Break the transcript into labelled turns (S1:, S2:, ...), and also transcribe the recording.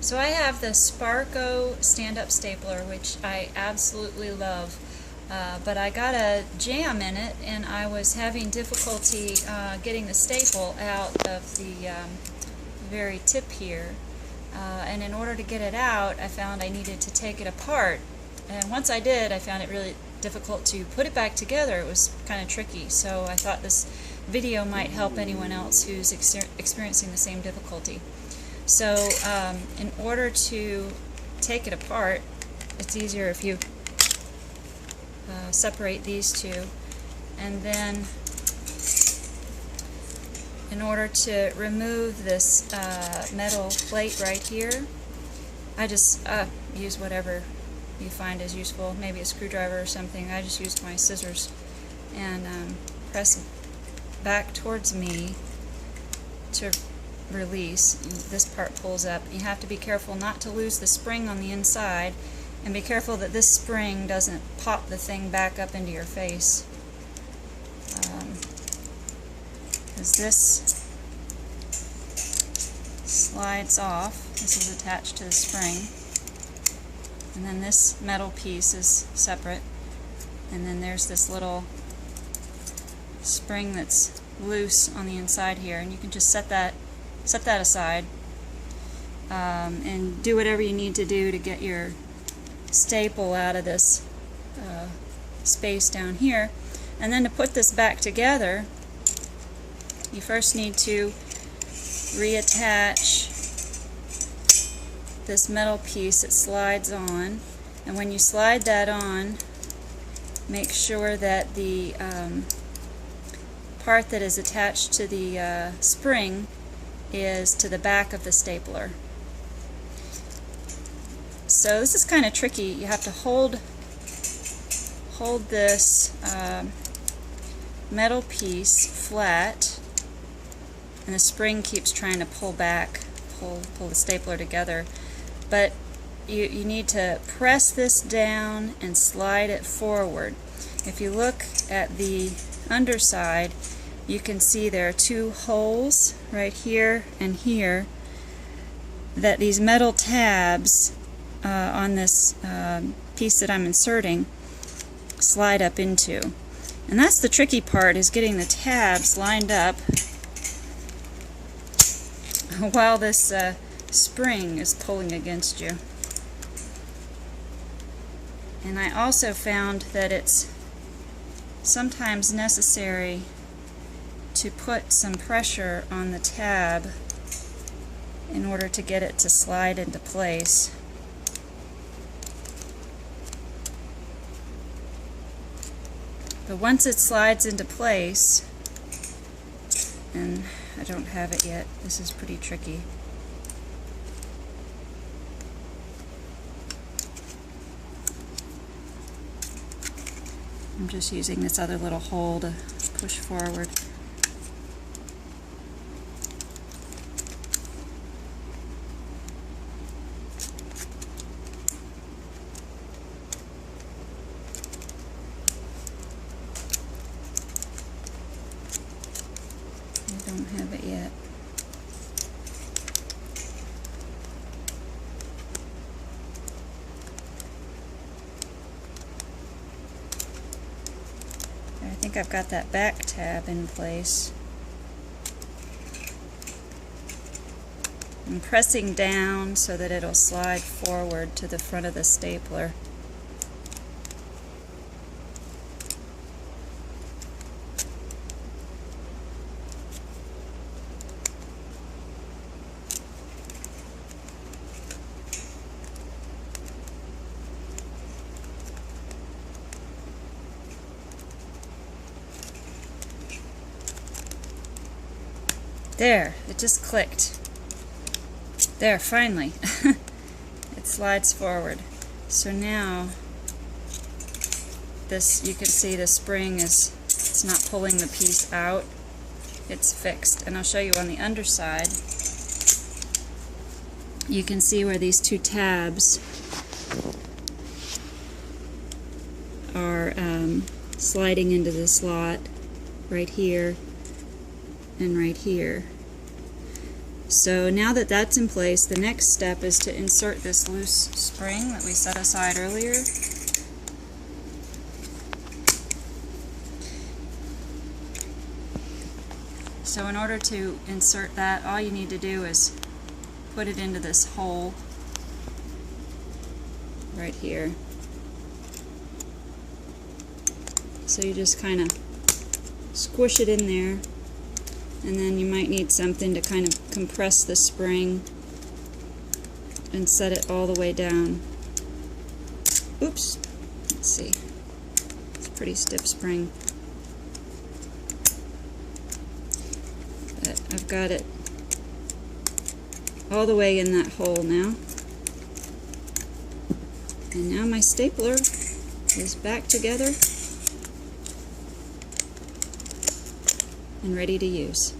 S1: So I have the Sparco stand-up stapler, which I absolutely love, but I got a jam in it and I was having difficulty getting the staple out of the very tip here, and in order to get it out I found I needed to take it apart, and once I did I found it really difficult to put it back together. It was kind of tricky, so I thought this video might help anyone else who's experiencing the same difficulty. So in order to take it apart, it's easier if you separate these two, and then in order to remove this metal plate right here, I just use whatever you find is useful, maybe a screwdriver or something. I just used my scissors and press back towards me to release. This part pulls up. You have to be careful not to lose the spring on the inside, and be careful that this spring doesn't pop the thing back up into your face, as this slides off. This is attached to the spring, and then this metal piece is separate, and then there's this little spring that's loose on the inside here, and you can just set that aside and do whatever you need to do to get your staple out of this space down here. And then to put this back together, you first need to reattach this metal piece that slides on, and when you slide that on, make sure that the part that is attached to the spring is to the back of the stapler. So this is kind of tricky. You have to hold this metal piece flat, and the spring keeps trying to pull the stapler together. But you need to press this down and slide it forward. If you look at the underside, you can see there are two holes right here and here that these metal tabs on this piece that I'm inserting slide up into. And that's the tricky part, is getting the tabs lined up while this spring is pulling against you. And I also found that it's sometimes necessary to put some pressure on the tab in order to get it to slide into place. But once it slides into place, and I don't have it yet, this is pretty tricky. I'm just using this other little hole to push forward. I don't have it yet. I think I've got that back tab in place. I'm pressing down so that it'll slide forward to the front of the stapler. There, it just clicked. There, finally. It slides forward. So now this, you can see the spring it's not pulling the piece out. It's fixed. And I'll show you on the underside. You can see where these two tabs are sliding into the slot right here and right here. So now that that's in place, the next step is to insert this loose spring that we set aside earlier. So in order to insert that, all you need to do is put it into this hole right here. So you just kind of squish it in there, and then you might need something to kind of compress the spring and set it all the way down. Oops, let's see, it's a pretty stiff spring. But I've got it all the way in that hole now. And now my stapler is back together and ready to use.